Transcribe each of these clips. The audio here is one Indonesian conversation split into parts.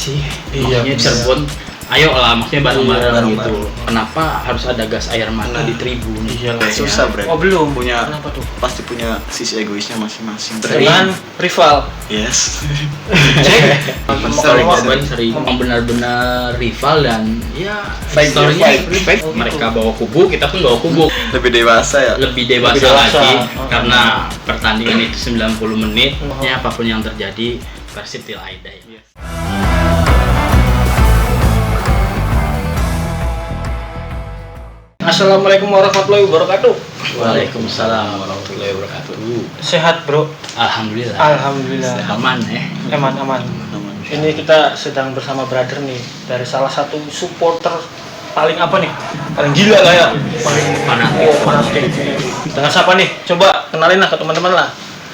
sih? Maksudnya Cirebon, ayo lah, maksudnya bareng-bareng gitu. Kenapa harus ada gas air mata di tribun? Susah, Bre. Oh, belum. Kenapa tuh? Pasti punya sisi egoisnya masing-masing. Dengan rival. Yes. Sering memang benar-benar rival dan ya historinya fake. Mereka bawa kubu, kita pun bawa kubu. Lebih dewasa ya? Lebih dewasa lagi karena pertandingan itu 90 menit. Ya apapun yang terjadi, Persib till I die. Assalamualaikum warahmatullahi wabarakatuh. Waalaikumsalam warahmatullahi wabarakatuh. Sehat, Bro? Alhamdulillah. Aman ya. Aman. Ini kita sedang bersama brother nih dari salah satu supporter paling gila lah ya, paling fanatik. Dengan siapa nih? Coba kenalin lah ke teman-teman lah.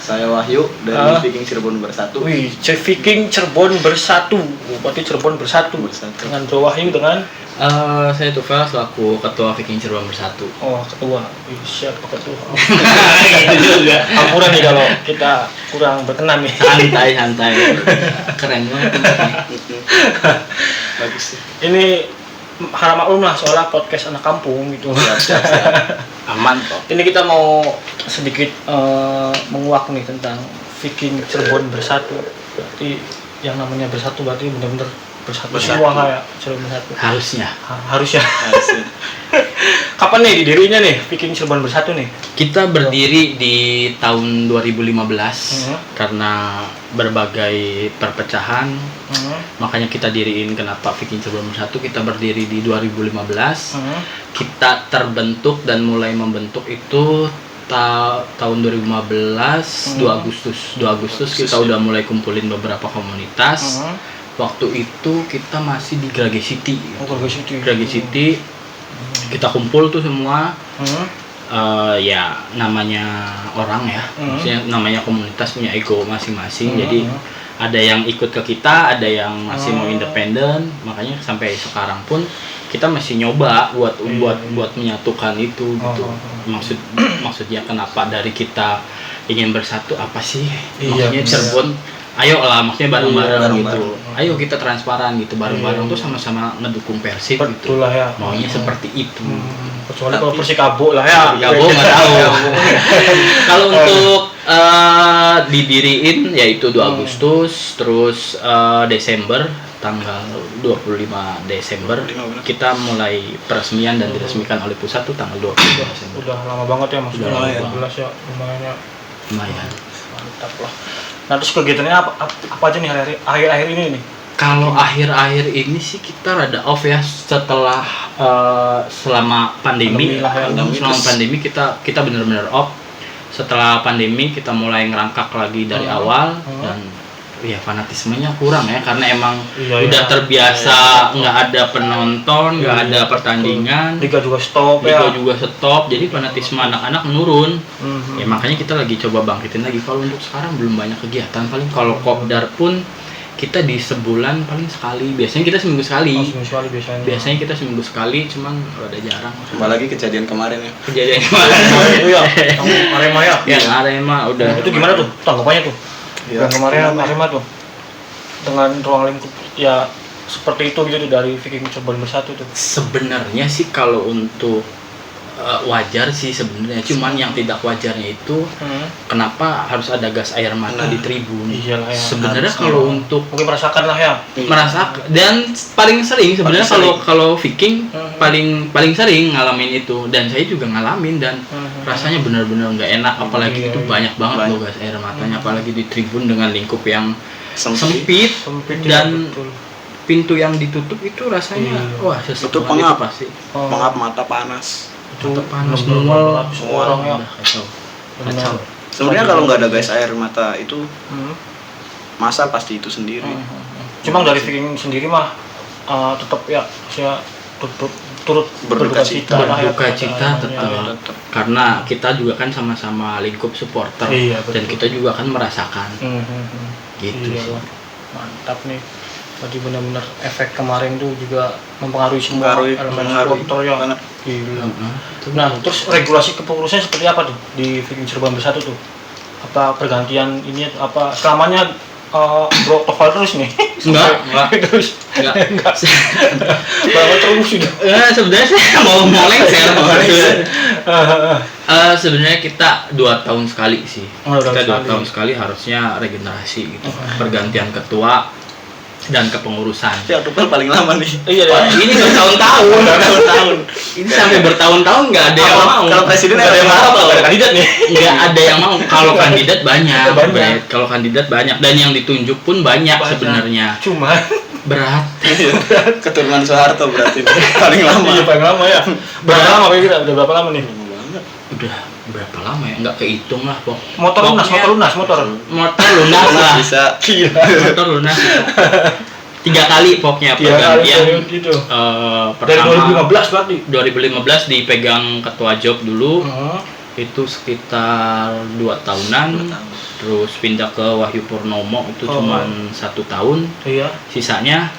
Saya Wahyu dari Viking Cirebon Bersatu. Wih, Viking Cirebon Bersatu. Berarti Cirebon Bersatu. Dengan Bro Wahyu dengan saya Tufel selaku ketua Viking Cirebon Bersatu. Oh, ketua. Wih, siapa ketua? Gitu juga. Ampuran nih kalau kita kurang berkenan nih. Santai. Keren banget. Bagus sih. Ini harap maklum lah soalnya podcast anak kampung gitu. Siap. Aman kok. Ini kita mau sedikit menguak nih tentang Viking Cirebon Bersatu. Berarti yang namanya bersatu berarti benar-benar bersatu semua kayak Cirebon Bersatu. Harusnya. Harusnya. Kapan nih didirinya nih Viking Cirebon Bersatu nih? Kita berdiri di tahun 2015 karena berbagai perpecahan. Makanya kita diriin kenapa Viking Cirebon Bersatu. Kita berdiri di 2015. Kita terbentuk dan mulai membentuk itu tahun 2015 2 Agustus kita udah mulai kumpulin beberapa komunitas. Waktu itu kita masih di Grage City. Grage City. Kita kumpul tuh semua. Ya namanya orang ya. Maksudnya namanya komunitas punya ego masing-masing. Jadi ada yang ikut ke kita, ada yang masih mau independen. Makanya sampai sekarang pun kita masih nyoba buat menyatukan itu gitu. Maksudnya kenapa dari kita ingin bersatu apa sih? Maksudnya Cirebon, ayo lah, maksudnya bareng-bareng gitu. Ayo kita transparan gitu, bareng-bareng tuh sama-sama ngedukung Persib gitu. Betul lah ya. Maunya seperti itu. Kecuali kalau Persikabo lah ya. Persikabo nggak tahu. Kalau untuk didiriin yaitu 2 Agustus, terus Desember tanggal 25 Desember kita mulai peresmian dan diresmikan oleh pusat tuh tanggal 22 Desember. Udah lama banget ya, maksudnya 12 ya, lumayan. Mantap lah. Nah, terus kegiatannya apa aja nih akhir-akhir ini nih? Kalau akhir-akhir ini sih kita rada off ya setelah selama pandemi. Selama pandemi kita benar-benar off. Setelah pandemi kita mulai ngerangkak lagi dari awal dan ya fanatismenya kurang ya karena emang udah terbiasa nggak ada penonton, nggak ada pertandingan, Liga juga stop, jadi fanatisme anak-anak menurun. Ya makanya kita lagi coba bangkitin lagi. Kalau untuk sekarang belum banyak kegiatan, paling kalau kopdar pun kita di sebulan paling sekali, biasanya kita seminggu sekali. Biasanya kita seminggu sekali, cuman rada jarang. Apalagi kejadian kemarin ya. Itu ya, Arema ya. Yang Arema udah. Itu gimana tuh tanggapannya tuh? Yang kemarin Arema tuh dengan ruang lingkup ya seperti itu gitu dari Viking Cirebon Bersatu tuh. Sebenarnya sih kalau untuk wajar sih sebenarnya, cuman yang tidak wajarnya itu kenapa harus ada gas air mata di tribun. Sebenarnya kalau untuk mungkin merasakan lah ya. Dan paling sering sebenarnya kalau Viking paling sering ngalamin itu, dan saya juga ngalamin dan rasanya benar-benar nggak enak, apalagi itu banyak banget loh gas air matanya, apalagi di tribun dengan lingkup yang sempit dan pintu yang ditutup itu rasanya wah itu pengap pasti. Pengap mata panas. Itu panas semua orang ya. Kacau. Sebenarnya kalau nggak ada gas air mata itu masa pasti itu sendiri. Cuma dari Viking sendiri mah tetap ya saya turut berduka cita tetap. Karena kita juga kan sama-sama lingkup supporter dan kita juga kan merasakan. Gitu sih. Mantap nih. Tadi benar-benar efek kemarin tuh juga mempengaruhi semua elemen supporter ya. Nah, terus regulasi kepengurusan seperti apa tuh di Viking Cirebon Bersatu tuh? Apa pergantian ini apa selamanya bro toval terus nih. Enggak. Terus. Enggak. Banget terus sudah. Sebenarnya saya mau lengser. Sebenarnya kita 2 tahun sekali sih. Kita 2 tahun sekali harusnya regenerasi gitu. Pergantian ketua dan kepengurusan. Ya Tupel paling lama nih. Iya, Ini bertahun-tahun. Ini sampai bertahun-tahun nggak ada yang mau. Kalau presiden nggak ada yang mau, nggak ada kandidat nih. Nggak ada yang mau. Kalau kandidat banyak. Kalau kandidat banyak dan yang ditunjuk pun banyak. Sebenarnya. Cuma berat. Keturunan Soeharto berarti paling lama. Iya paling lama ya. Berapa lama kira? Udah berapa lama nih? Udah berapa lama ya? Nggak kehitung lah pok. Motor lunas lah. Bisa. Motor lunas. 3 kali pokoknya pergantian. Gitu. Pertama dari 2015 berarti. 2015 dipegang ketua job dulu. Itu sekitar 2 tahunan. Terus pindah ke Wahyu Purnomo itu cuman 1 tahun. Iya. Sisanya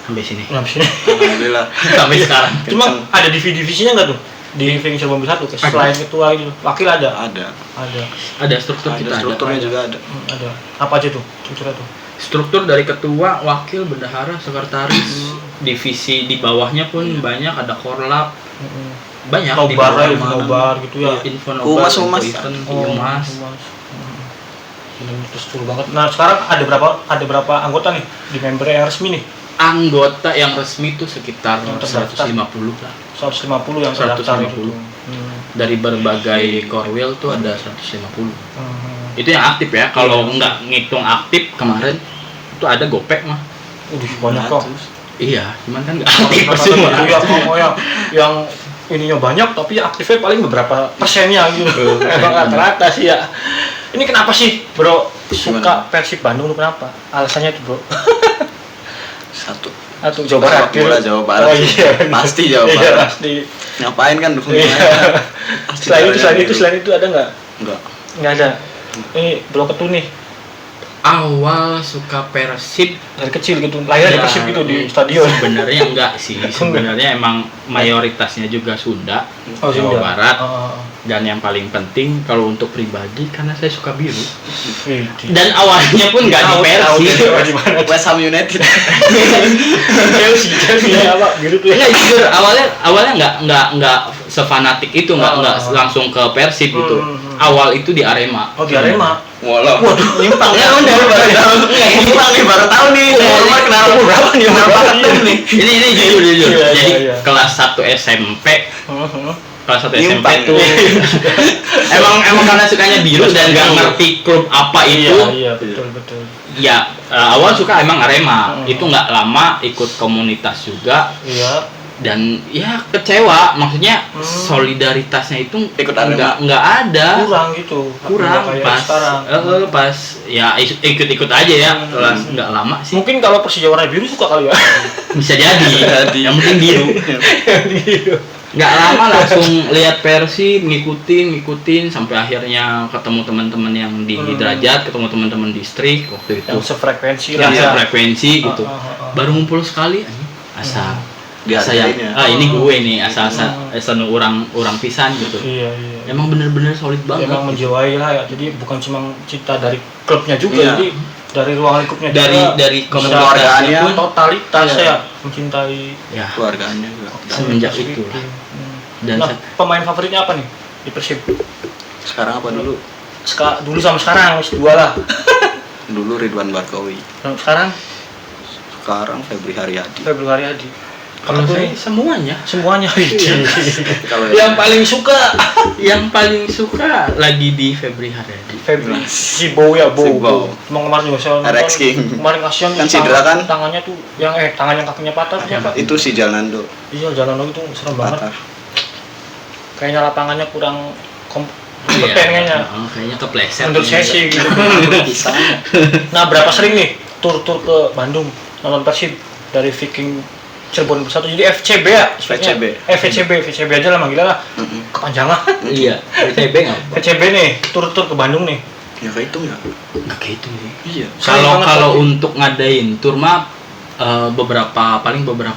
sampai sini. Alhamdulillah. Sampai sekarang. Cuma ada divisinya nggak tuh? Di Viking Cirebon Bersatu selain ketua gitu. Wakil ada. Ada struktur kita. Strukturnya juga ada. Ada. Apa aja tuh? Strukturnya tuh. Struktur dari ketua, wakil, bendahara, sekretaris, divisi di bawahnya pun banyak, ada korlap. Banyak nobar gitu ya. Humas. Humas. Terus seru banget. Nah, sekarang ada berapa anggota nih di member yang resmi nih? Anggota yang resmi itu sekitar 150 lah. 150 yang terdaftar itu. Dari berbagai korwil tuh ada 150. Itu yang aktif ya. Kalau nggak ngitung aktif kemarin itu ada gopek mah. Banyak kok. Iya, cuman kan nggak aktif semua. Iya, yang ininya banyak tapi aktifnya paling beberapa persennya gitu. Emang rata-rata sih ya. Ini kenapa sih, Bro? Suka Persib Bandung tuh kenapa? Alasannya tuh, Bro. Satu Jawa Barat. Jawa Barat. Oh iya. Pasti Jawa Barat. Iya, pasti. Ngapain kan dukung Selain itu ada nggak? Nggak ada. Ini Bro Ketu nih. Awal suka Persib dari kecil gitu. Lahir di Persib gitu di stadion. Sebenarnya enggak sih. Sebenarnya emang mayoritasnya juga Sunda, Jawa Sunda. Barat. Dan yang paling penting kalau untuk pribadi karena saya suka biru. Dan awalnya pun nggak di Persib. West Ham United. Chelsea apa biru tuh. Enggak jujur awalnya nggak sefanatik itu nggak langsung ke Persib gitu. Awal itu di Arema. Oh di Arema. Waduh, nyimpang ya baru tahu nih. Umur kenapa berapa nih? Ini jujur. Jadi kelas 1 SMP. Kelas 1 SMP tuh emang karena sukanya biru dan nggak ngerti klub apa itu. Iya, betul. Ya, awal suka emang Arema. Itu nggak lama ikut komunitas juga. Iya. Dan ya kecewa, maksudnya solidaritasnya itu nggak ada. Kurang pas sekarang. Pas ya ikut aja ya. Kelas nggak lama sih. Mungkin kalau Persija warna biru suka kali ya. Bisa jadi. Yang penting biru. Nggak lama langsung lihat Persib, ngikutin sampai akhirnya ketemu teman-teman yang di Derajat, ketemu teman-teman distrik waktu itu. Yang sefrekuensi lah. Sefrekuensi gitu. Baru ngumpul sekali asa ini gue nih asa orang pisan gitu. Iya. Emang bener-bener solid banget. Emang menjiwai lah ya. Jadi bukan cuma cinta dari klubnya juga, jadi dari ruang lingkupnya dari keluarganya pun totalitas ya mencintai keluarganya juga. Semenjak itu lah. Dan pemain favoritnya apa nih di Persib? Sekarang apa dulu? Dulu sama sekarang dua lah. Dulu Ridwan Barkawi. Sekarang Febri Haryadi. Kalau saya semuanya. Yang paling suka lagi di Febri Haryadi. Si Bow. Emang kemarin juga saya nonton. RX King. Kemarin kasihan kan cedera kan? Tangannya tuh tangan yang kakinya patah tuh apa? Itu si Jalnando. Iya, Jalnando itu serem banget. Kayaknya lapangannya kurang kompeten kayaknya. Kayaknya kepleset. Menurut saya sih gitu. Nah, berapa sering nih tur ke Bandung nonton Persib dari Viking Cirebon Bersatu, jadi FCB ya? VCB aja lah manggilnya lah. Kepanjangan. Iya, VCB nggak? VCB nih, tur ke Bandung nih. Ya kehitung ya? Nggak kehitung sih. Iya. Kalau untuk ngadain tur mah beberapa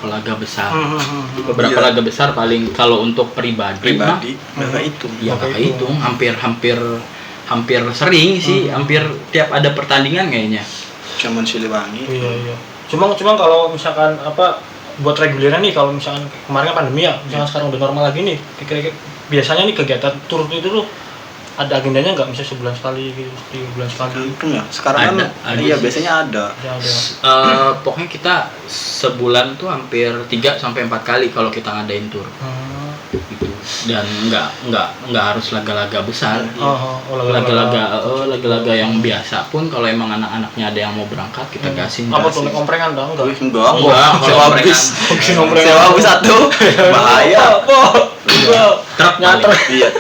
laga besar. Laga besar paling kalau untuk pribadi nggak kehitung. Ya nggak kehitung, hampir sering sih, hampir tiap ada pertandingan kayaknya. Cuman Siliwangi. Iya. Cuma kalau misalkan buat reguleran nih, kalau misalkan kemarin kan pandemi ya, misalkan sekarang udah normal lagi nih, kira-kira biasanya nih kegiatan tur itu tuh ada agendanya nggak, misalnya sebulan sekali gitu, 3 bulan sekali? Tergantung ya. Sekarang Ada iya sih. biasanya ada. Pokoknya kita sebulan tuh hampir 3 sampai 4 kali kalau kita ngadain tur. Gitu. Dan nggak harus laga-laga besar. Laga-laga yang biasa pun kalau emang anak-anaknya ada yang mau berangkat kita gasin. Apa tuh, omprengan dong? Enggak. Enggak. Kalau omprengan. Sewa bus satu. Bahaya. Truk Nyater. Iya.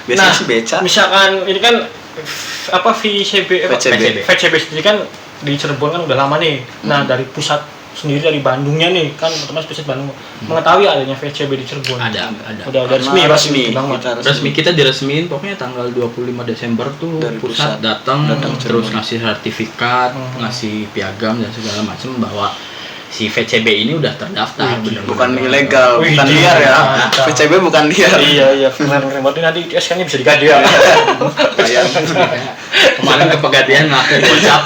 Biasanya sih beca. Misalkan ini kan VCB sendiri kan di Cirebon kan udah lama nih. Nah, dari pusat sendiri, dari Bandungnya nih kan, otomatis pusat Bandung mengetahui adanya VCB di Cirebon. Ada. Udah resmi Kita diresmiin pokoknya tanggal 25 Desember tuh dari pusat datang terus ngasih sertifikat, ngasih piagam dan segala macam bahwa si VCB ini udah terdaftar. Bukan ilegal, bukan liar ya. VCB bukan liar. Iya. Kemarin nanti SK-nya bisa digadean. Kemarin ke Pegadian ngelakuin gocap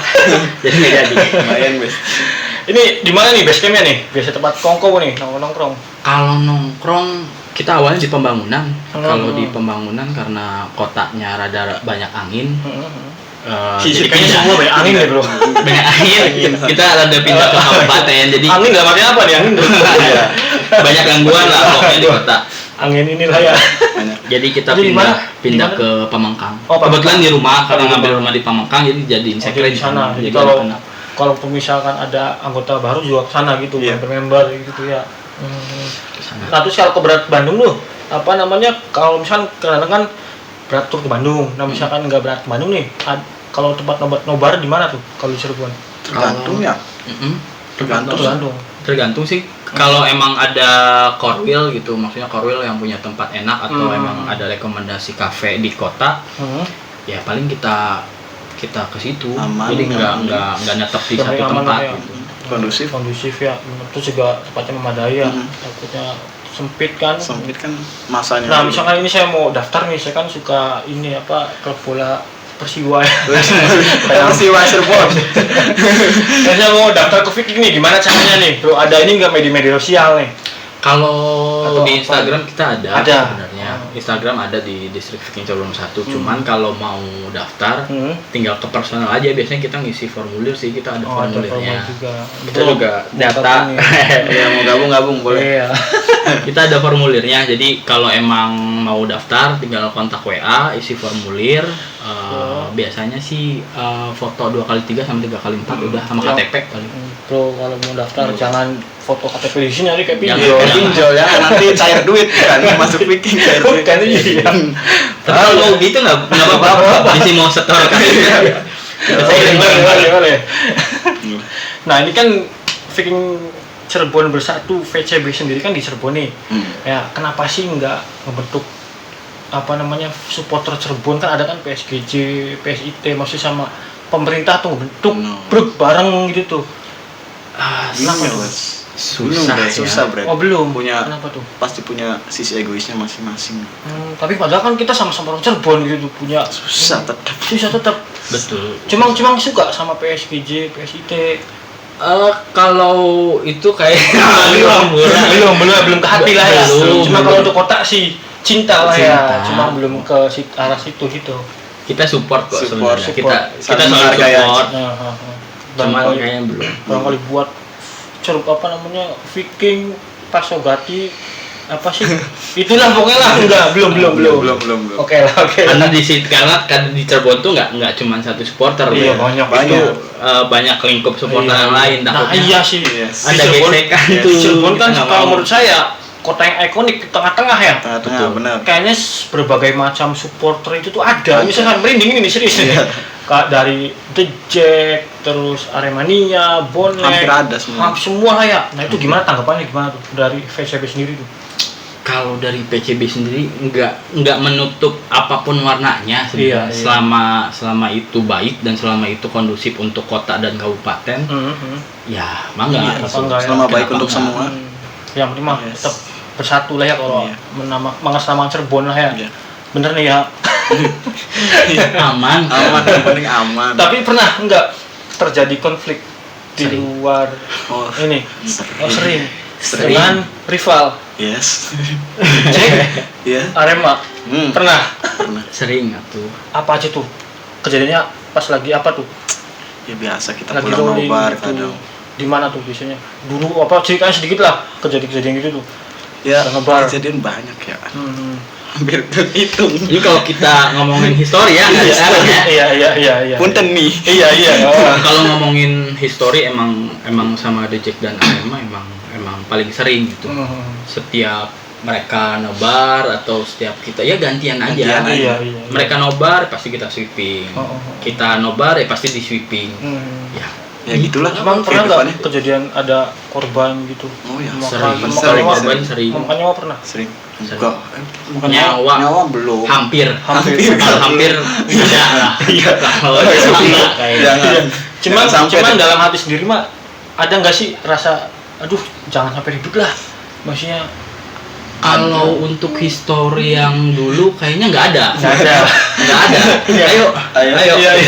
jadi nggak jadi. Lumayan, Bes. Ini di mana nih base campnya nih? Biasa tempat kongko nih, nongkrong. Kalau nongkrong kita awalnya di pembangunan. Kalau di pembangunan karena kotanya rada banyak angin. Jadi kayaknya semua banyak angin deh bro. Banyak angin. Kita rada pindah ke kabupaten. Jadi angin nggak pakai apa nih angin? banyak gangguan lah pokoknya di kota. Angin inilah ya. Jadi kita Jadi pindah ke Pamengkang. Kebetulan Kebetulan di rumah karena ngambil rumah di Pamengkang jadi jadiin sekre di sana. Jadi kalau misalkan ada anggota baru juga ke sana gitu, member gitu ya. Nah, terus kalau ke Bandung tuh kalau misalkan kadang kan berat tur ke Bandung. Nah, misalkan nggak berat ke Bandung nih, kalau tempat nobar di mana tuh kalau di Cirebon? Tergantung ya. Tergantung sih. Kalau emang ada korwil gitu, maksudnya korwil yang punya tempat enak atau emang ada rekomendasi kafe di kota, ya paling kita ke situ. Jadi nggak netep di satu tempat. Ya. Kondusif ya. Terus juga tempatnya memadai ya. Takutnya sempit kan masanya. Nah, misalkan ini saya mau daftar nih, saya kan suka klub bola Persiwa ya. Persiwa Cirebon. Saya mau daftar ke Viking nih, gimana caranya nih? Bro, ada ini nggak media sosial nih? Kalau di Instagram kita ada sebenarnya. Oh. Instagram ada di Distrik Viking Cirebon 1. Cuman kalau mau daftar tinggal ke personal aja. Biasanya kita ngisi formulir sih, kita ada formulirnya. Kita juga data. Ya mau gabung boleh. Iya. Kita ada formulirnya. Jadi kalau emang mau daftar tinggal kontak WA, isi formulir. Biasanya sih foto 2x3 sampai 3x4 udah sama KTP paling. Bro, kalau mau daftar jangan foto KTP di sini nanti kayak pinjol ya, nanti cair duit kan, masuk Viking cair duit kan. Iya. Tapi kalau gitu nggak apa-apa. Di sini mau setor kan. Boleh. Nah, ini kan Viking Cirebon Bersatu VCB sendiri kan di Cirebon nih. Ya, kenapa sih nggak membentuk supporter Cirebon? Kan ada kan PSGJ, PSIT, masih sama pemerintah tuh bentuk grup bareng gitu tuh. Kenapa tuh? Susah, Bre. Oh, belum. Kenapa tuh? Pasti punya sisi egoisnya masing-masing. Tapi padahal kan kita sama-sama orang Cirebon gitu, punya susah tetap. Betul. Cuma suka sama PSGJ, PSIT. Kalau itu kayak belum ke hati lah ya. Cuma kalau untuk kota sih cinta lah ya. Cuma belum ke arah situ gitu. Kita support kok sebenarnya. Kita saling selalu support. Cuma kayaknya belum. Barangkali buat Viking Pasogati itulah pokoknya lah. Enggak, belum. Oke lah. Karena di Cirebon tuh nggak cuma satu supporter. Iya, banyak. Banyak lingkup supporter yang lain. Nah, iya sih. Ada gesekan tuh. Cirebon kan kalau menurut saya kota yang ikonik di tengah-tengah ya. Tengah, benar. Kayaknya berbagai macam supporter itu tuh ada. Misalkan merinding ini serius nih. Dari The Jack, terus Aremania, Bonek, hampir ada semua lah ya. Nah, itu gimana tanggapannya tuh dari VCB sendiri tuh? Kalau dari PCB sendiri nggak menutup apapun warnanya sebenarnya. Selama itu baik dan selama itu kondusif untuk kota dan kabupaten, ya mangga. Selama baik untuk semua. Yang penting tetap bersatu lah ya kalau mengatasnamakan Cirebon lah ya. Bener nih ya. Aman. Yang penting aman. Tapi pernah enggak terjadi konflik di luar ini? Sering. Dengan rival. Yes. Cek. Iya. Arema. Pernah. Sering atuh. Apa aja tuh? Kejadiannya pas lagi apa tuh? Ya biasa kita Lagi pulang rolling nobar gitu. kadang. Di mana tuh biasanya? Dulu apa ceritakan sedikit lah kejadian gitu tuh. Ya, nobar. kejadian banyak ya. Hampir terhitung. Ini kalau kita ngomongin histori ya, nggak sekarang ya. Iya. Punten nih. Iya. Kalau ngomongin histori emang sama The Jack dan Arema emang paling sering gitu. Setiap mereka nobar atau setiap kita ya gantian aja. Iya. Mereka nobar pasti kita sweeping. Kita nobar ya pasti di sweeping. Ya gitulah. Emang pernah nggak kejadian ada korban gitu? Oh ya, sering korban sering. Makan nyawa pernah? Sering. Enggak. Nyawa belum. hampir Hampir. tidak lah. Kalau enggak kayaknya. Cuman dalam hati sendiri mah ada nggak sih rasa aduh jangan sampai ribut lah, maksudnya kalau untuk histori yang dulu kayaknya nggak ada. Ayo.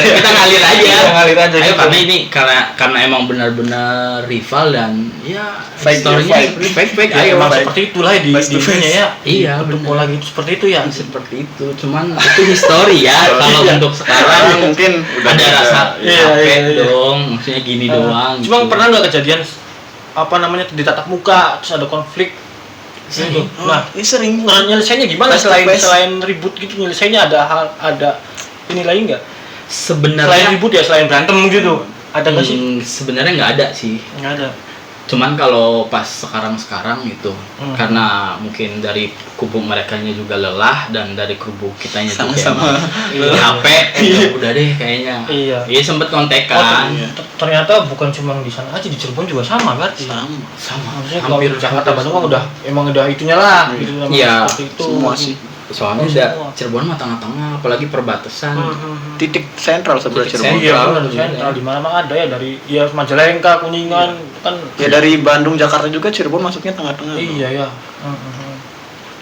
Kita ngalir aja. Ayo gitu. karena ini karena emang benar-benar rival dan ya historinya fake. Ya, Ayo emang seperti itulah di dunia ya. Iya, untuk bola gitu seperti itu ya. Seperti itu. Cuman itu histori ya. Kalau untuk sekarang mungkin udah ada rasa capek Iya. dong. Maksudnya gini doang. Cuma gitu. pernah nggak kejadian ditatap muka terus ada konflik? Gitu. Nah, ini sering. Nah, nyelesainnya gimana selain ribut gitu? Nyelesainnya ada ini lain nggak? Selain Sebenarnya ribut ya, selain berantem gitu. Ada nggak sih? sebenarnya nggak ada sih. Nggak ada. Cuman kalau pas sekarang gitu, karena mungkin dari kubu merekanya juga lelah dan dari kubu kitanya Sama-sama juga capek, udah deh kayaknya. Iya sempet kontekan. Ternyata bukan cuma di sana aja, di Cirebon juga sama berarti. Sama. Maksudnya kalau di Jakarta Bandung kan emang udah itunya lah, gitu Iya, seperti itu. Semua sih. Soalnya udah Cirebon mah tengah-tengah, apalagi perbatasan. Titik sentral sebenarnya Titik Cirebon. Iya, benar sentral di mana-mana ada ya, dari Majalengka, Kuningan kan. Ya dari Bandung Jakarta juga Cirebon masuknya tengah-tengah. Iya ya.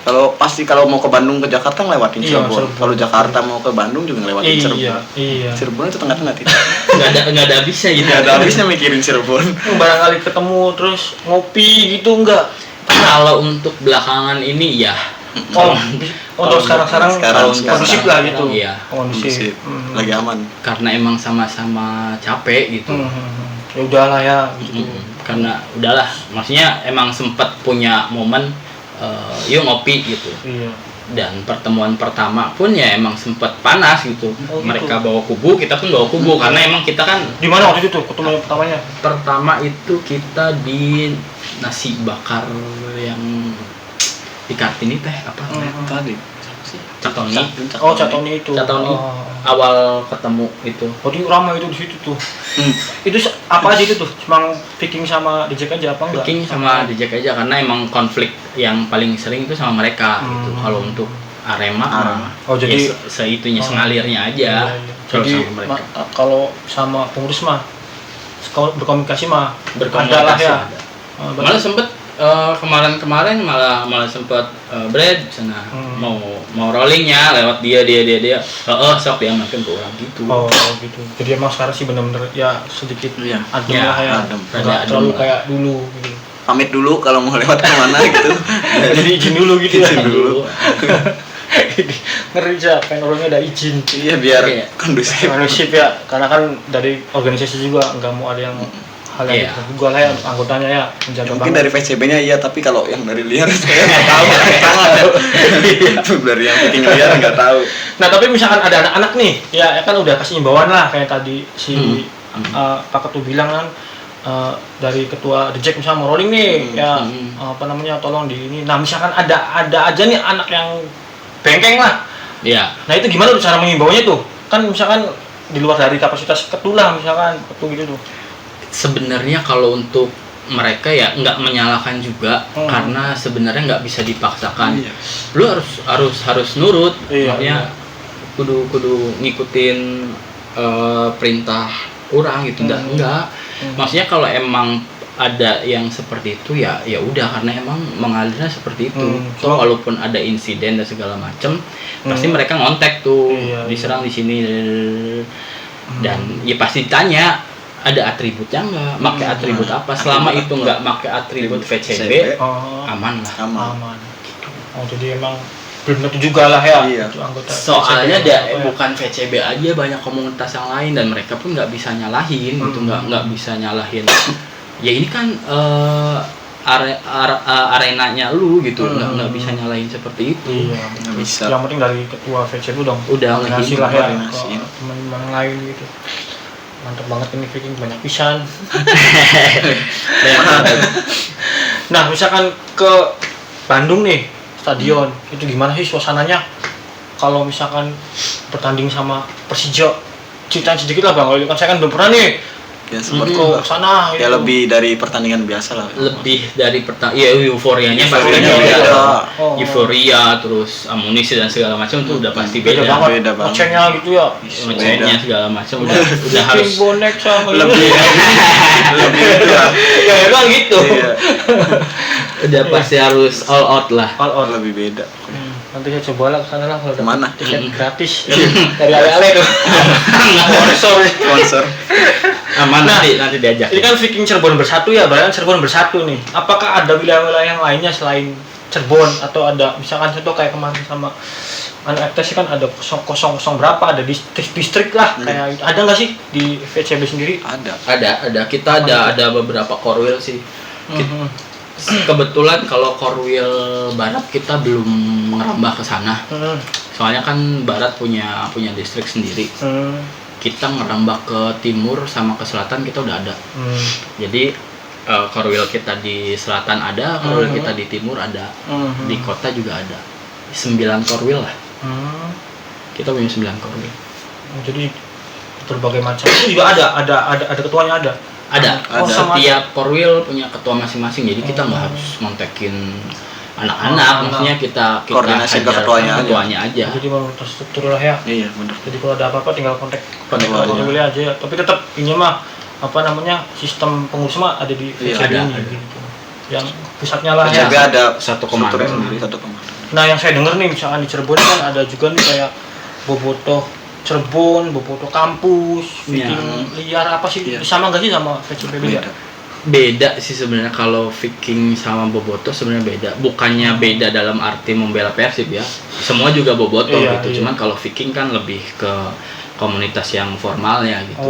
Kalau mau ke Bandung ke Jakarta ngelewatin Cirebon. Kalau Jakarta mau ke Bandung juga ngelewatin Cirebon. Iya. Cirebon itu tengah-tengah titik. Nggak ada habisnya gitu. Nggak ada habisnya mikirin Cirebon. Barangkali ketemu terus ngopi gitu enggak? Kalau untuk belakangan ini ya. Untuk sekarang kondusif lah gitu. Iya. Kondusif. Lagi aman. Karena emang sama-sama capek gitu. Ya udahlah ya gitu. Karena udahlah, maksudnya emang sempat punya momen yuk ngopi gitu. Iya. Dan pertemuan pertama pun ya emang sempat panas gitu. Mereka bawa kubu, kita pun bawa kubu karena emang kita kan di mana waktu itu tuh ketemu pertamanya? Pertama itu kita di nasi bakar yang di Kartini teh apa Tadi. Catoni. Catoni itu. Catoni. Awal ketemu itu. Oh, itu ramai itu di situ tuh. Itu apa aja itu tuh? Cuma Viking sama Dijek aja apa enggak? Viking sama Dijek aja karena emang konflik yang paling sering itu sama mereka gitu. Kalau untuk Arema, jadi seitunya sengalirnya aja. Jadi kalau sama pengurus mah berkomunikasi mah berkomunikasi ya. Malah sempet kemarin malah sempat Brad sana mau rollingnya lewat dia sok diamankan ke orang gitu. Gitu. Jadi emang sekarang sih benar-benar ya sedikit adem lah ya. Nggak terlalu kayak dulu gitu. Pamit dulu kalau mau lewat kemana gitu. Jadi izin dulu gitu. Izin dulu. Ngeri aja, pengen orangnya ada izin. Iya biar kondusif ya. Karena kan dari organisasi juga nggak mau ada yang hal yang juga lah ya, anggotanya ya menjaga mungkin banget. Dari PCB-nya iya, tapi kalau yang dari liar saya nggak tahu. Dari yang bikin liar nggak tahu. Nah tapi misalkan ada anak-anak nih, ya kan udah kasih imbauan lah kayak tadi si Pak Ketua bilang kan dari Ketua The Jack misalnya mau rolling nih, tolong di ini. Nah misalkan ada aja nih anak yang bengkeng lah. Iya. Nah itu gimana tuh cara mengimbaunya tuh? Kan misalkan di luar dari kapasitas ketua misalkan ketua gitu tuh. Sebenarnya kalau untuk mereka ya nggak menyalahkan juga karena sebenarnya nggak bisa dipaksakan. Lu harus nurut, makanya kudu ngikutin perintah orang gitu. Enggak. Maksudnya kalau emang ada yang seperti itu ya udah, karena emang mengalirnya seperti itu. So walaupun ada insiden dan segala macam, pasti mereka ngontek tuh, diserang di sini, dan ya pasti tanya ada atributnya nggak, pakai atribut apa. Selama itu nggak pakai atribut VCB, aman lah. Aman. Oh jadi emang belum tentu juga lah ya. Iya. Anggota Soalnya VCB bukan VCB aja, banyak komunitas yang lain dan mereka pun nggak bisa nyalahin gitu, nggak bisa nyalahin. Ya ini kan arenanya lu gitu, nggak bisa nyalain seperti itu. Iya, nggak bisa. Yang penting dari ketua VCB dong. Udah ngasih lah ya ngasihin. teman-teman lain gitu. Mantap banget ini Viking, banyak pisan. Nah misalkan ke Bandung nih, stadion itu gimana sih suasananya? Kalau misalkan bertanding sama Persija, ceritain sedikit lah bang. Kalau kan saya kan belum pernah nih. Ya Sempat ke sana. Ya lebih dari pertandingan biasa lah. Lebih dari ya euforianya pasti beda. Euforia, terus amunisi dan segala macam itu udah pasti beda. Beda banget. Ngecengnya gitu ya. Ngecengnya segala macam udah harus bonek sama lebih itu lah. Ya kan gitu. Iya. Udah pasti harus all out lah. All out Lebih beda. Nanti saya coba lah kesana lah kalau Kemana? tiket gratis dari ale-ale tuh. Sponsor. Aman, nanti diajak. Ini kan Viking Cirebon bersatu ya, berarti kan Cirebon bersatu nih. Apakah ada wilayah-wilayah yang lainnya selain Cirebon, atau ada misalkan contoh kayak kemarin sama FTC kan ada 000 berapa, ada distrik lah, kayak ada nggak sih di VCB sendiri? Ada. Kita ada beberapa korwil sih. Kebetulan kalau korwil barat kita belum merambah ke sana. Soalnya kan barat punya distrik sendiri. Kita ngerambah ke timur sama ke selatan kita udah ada. Jadi korwil kita di selatan ada, korwil kita di timur ada, di kota juga ada. 9 korwil lah. Kita punya 9 korwil. Jadi berbagai macam. Itu juga ada ketuanya ada. Ada. Setiap korwil punya ketua masing-masing. Jadi kita nggak harus ngontekin anak-anak, maksudnya kita koordinasi ke ketuanya aja. Jadi memang terstruktur lah ya. Iya benar. Jadi kalau ada apa-apa tinggal kontak korwilnya aja. Tapi tetap ini mah sistem pengurus mah ada di VCB ini gitu. Yang pusatnya lah ya. ada satu komando. Nah yang saya dengar nih misalkan di Cirebon kan ada juga nih kayak bobotoh Cirebon, bobotoh kampus, Viking liar apa sih? Sama nggak sih sama VCB ya? Beda sih sebenarnya. Kalau Viking sama bobotoh sebenarnya beda. Bukannya beda dalam arti membela Persib ya. Semua juga bobotoh gitu. Cuman kalau Viking kan lebih ke komunitas yang formalnya gitu.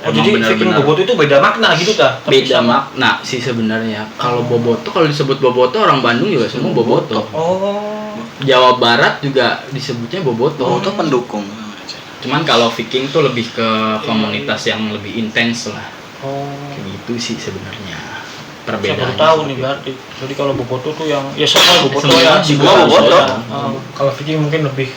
Jadi Viking bobotoh itu beda makna gitu ta? Beda makna sih sebenarnya. Kalau bobotoh, kalau disebut bobotoh orang Bandung juga semua bobotoh. Jawa Barat juga disebutnya bobotoh. Bobotoh pendukung. Cuman kalau Viking tuh lebih ke komunitas yang lebih intens lah. Gitu sih sebenarnya perbedaannya. Saya baru tahu nih berarti. Jadi kalau bobotoh tuh yang semua bobotoh ya. Semua bobotoh. Kalau Viking mungkin lebih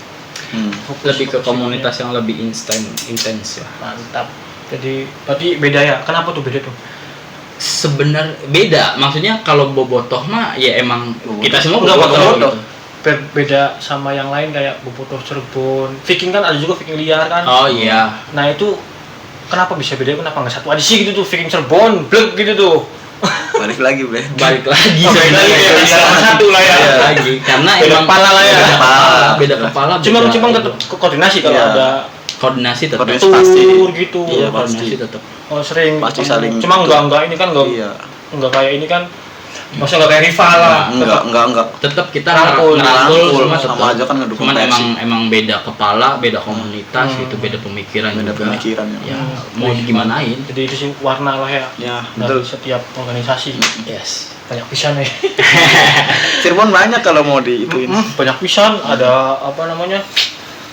ke komunitas yang lebih intens lah. Mantap. Jadi berarti beda ya. Kenapa tuh beda tuh? Sebenarnya beda. Maksudnya kalau bobotoh mah ya emang kita semua bobotoh gitu. Beda sama yang lain kayak bobotoh Cirebon. Viking kan ada juga Viking liar kan. Oh iya. Nah itu kenapa bisa beda? Kenapa nggak satu aja sih gitu tuh Viking Cirebon, blek gitu tuh. Balik lagi Satu lah ya. Lagi karena beda emang kepala lah ya. Beda kepala. Cuma tetap koordinasi kalau ada koordinasi tetap pasti gitu. Iya, koordinasi tetap. Sering pasti saling. Cuma enggak ini kan enggak kayak ini kan. Masa enggak kayak rival lah. Enggak. Tetap kita ngerangkul sama aja kan ngedukung. Cuman emang beda kepala, beda komunitas gitu, beda pemikiran juga. Ya, mau digimanain. Jadi itu sih warna lah ya. Ya, betul. Setiap organisasi. Yes. Banyak pisan nih. Cirebon banyak kalau mau diituin. Banyak pisan, ada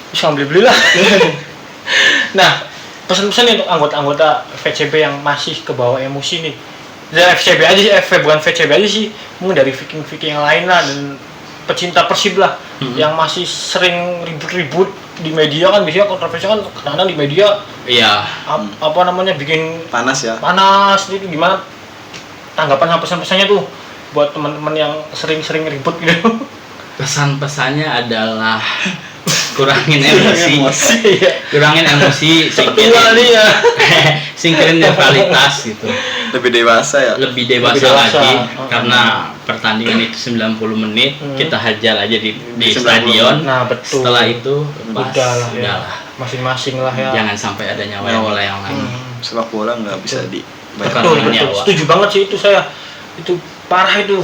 bisa beli lah. Nah, pesan-pesan untuk anggota-anggota VCB yang masih kebawa emosi nih. Dari FCB aja sih, bukan VCB aja sih, mungkin dari Viking yang lain lah, dan pecinta Persib lah, yang masih sering ribut-ribut di media kan, biasanya kontroversi kan kadang di media. Iya. Bikin panas ya. Panas, itu gimana tanggapan sama pesan-pesannya tuh buat teman-teman yang sering-sering ribut gitu? Pesan-pesannya adalah kurangin emosi, singkirin singkirin netralitas gitu. Lebih dewasa ya. lebih dewasa lagi karena pertandingan itu 90 menit kita hajar aja di 90. stadion. Nah, betul. Setelah itu Udahlah ya. Masing-masing lah ya. Jangan sampai ada nyawa yang lain. Sepak bola nggak bisa Betul, Karena nyawa. setuju banget sih itu saya. Itu parah itu.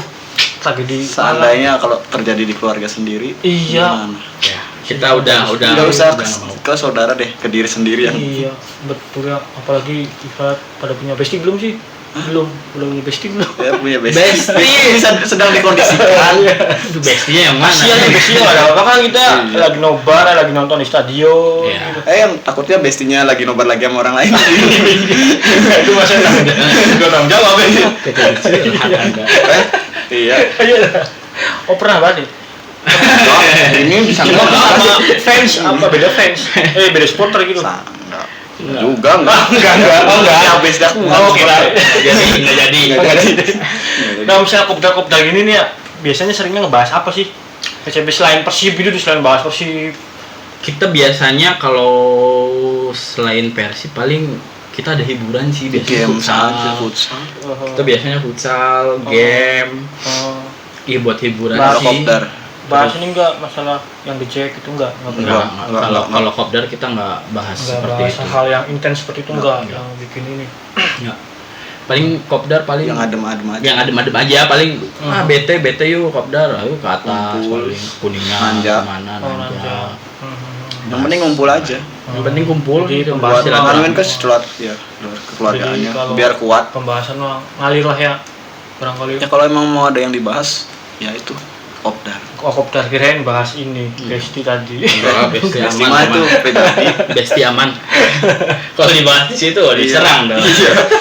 Tragedi. Seandainya kalau terjadi di keluarga sendiri, Iya. gimana? Ya, kita udah Nggak usah udah nggak mau. ke saudara deh, ke diri sendiri yang Iya, betul ya. Apalagi kita pada punya bestie belum sih? Belum punya bestie belum. ya, punya Bestie. sedang dikondisikan. Aduh, bestinya yang mana? Kasihan ya bestie nggak ada apa kan kita lagi nobar, lagi nonton di stadion. Iya. Gitu. Yang takutnya bestinya lagi nobar lagi sama orang lain. Itu masalah. Gak tanggung jawab ya. Kecil Anda. Iya. Oh pernah banget. Ini bisa Sama fans apa beda fans? Beda supporter gitu. Juga enggak. Enggak. Ya best dah. Oh, kira. Nggak jadi. Nah, misalnya kopdar ini nih ya, biasanya seringnya ngebahas apa sih? PCB selain Persib itu selain bahas Persib. Kita biasanya kalau selain Persib paling kita ada hiburan sih biasanya Game saja futsal. Kita biasanya futsal, game. Buat hiburan Kalau sih. kopdar. Bahas ini enggak masalah yang dicek itu enggak pernah. Kalau kopdar kita nggak bahas Enggak seperti bahas itu. hal yang intens seperti itu enggak Enggak. yang bikin ini. Nggak. Paling kopdar paling Yang adem-adem aja. yang adem-adem aja paling bete yuk kopdar ayo ke atas Kumpul. paling kuningan Nanja. kemana Oh, nanja. nanja. Yang penting ngumpul aja. Yang penting kumpul Jadi gitu pembahasan Buat silaturahmi. nganuin ke setelah ya kekeluargaannya Jadi kalau biar kuat. Pembahasan mah ngalir lah ya. Barangkali Ya kalau emang mau ada yang dibahas, ya itu kopdar. kopdar kirain bahas ini bestie tadi. Enggak, besti Besti aman, mah aman. itu pribadi. Besti aman. Kalau dibahas di situ diserang dong.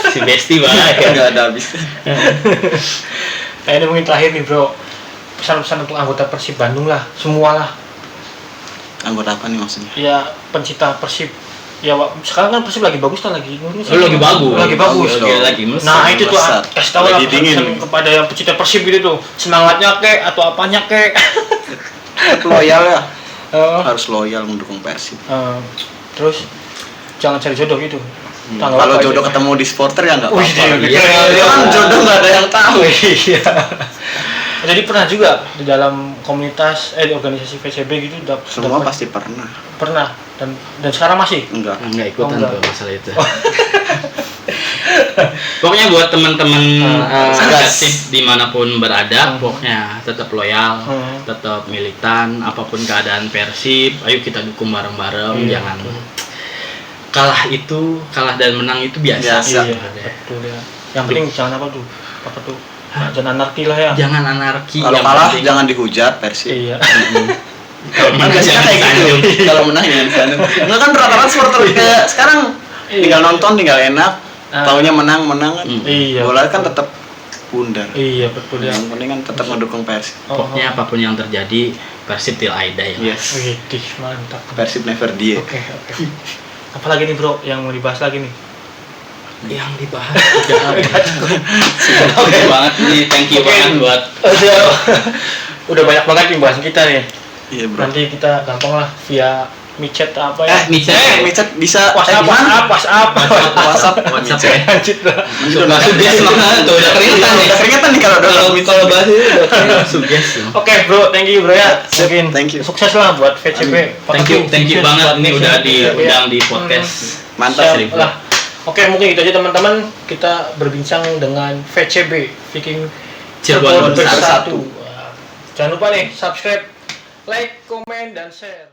Si Besti banget. Enggak ada habisnya. Nah ini mungkin terakhir nih bro, pesan-pesan untuk anggota Persib Bandung lah, semua lah. Anggota apa nih maksudnya? Ya pencinta Persib. Ya sekarang kan Persib lagi bagus kan lagi. Lagi bagus. Lagi bagus. Lagi mesra. Nah itu tuh melesat. kasih tahu lah Lagi pesan dingin. kepada yang pecinta Persib gitu tuh, semangatnya kek atau apanya kek. Tetap loyal ya. Eh, Harus loyal mendukung Persib. terus jangan cari jodoh gitu. Tanggal Kalau apa jodoh aja? ketemu di supporter ya nggak Wih, apa-apa. iya. Ya kan jodoh nggak ada yang tahu. Iya. Jadi pernah juga di dalam komunitas di organisasi VCB gitu Semua dapat- pasti pernah. pernah dan sekarang masih. Enggak. Enggak ikutan Oh, enggak. tuh masalah itu. Pokoknya buat teman-teman Persib dimanapun berada, pokoknya tetap loyal, tetap militan, apapun keadaan Persib, ayo kita dukung bareng-bareng, Iya, jangan betul. kalah dan menang itu biasa. Biasa. Iya, betul ya. Yang penting jangan apa tuh? Apa tuh? Jangan anarki lah ya. Jangan anarki. Kalau yang kalah penting- jangan dihujat Persib. Iya. Kalau menang Biasanya jangan kayak gitu. disanjung. Kalau menang jangan disanjung. Enggak kan rata-rata supporter kayak sekarang tinggal nonton tinggal enak. Taunya menang kan. Iya. Bola kan tetap bundar. Iya, betul ya. Yang penting kan tetap mendukung Persib. Pokoknya apapun yang terjadi, Persib till I die. Yes. Widih, mantap. Persib never die. Oke. Apalagi nih bro yang mau dibahas lagi nih? Yang dibahas Oke banget nih, thank you Oke. banget buat Udah banyak banget nih bahasan kita nih. Iya, Bro. Nanti kita gampang lah via micet apa ya? Micet bisa WhatsApp. WhatsApp. WhatsApp ya. Lanjut lah. Udah suges banget tuh, udah keringetan nih. Udah keringetan nih kalau Kalau bahas itu udah keringetan suges. Oke bro, thank you bro ya. Mungkin thank you. sukses lah buat VCB. Thank you banget ini udah diundang di podcast. Mantap. Siap lah. Oke, mungkin itu aja teman-teman. Kita berbincang dengan VCB, Viking Cirebon Bersatu. Jangan lupa nih subscribe, like, komen, dan share.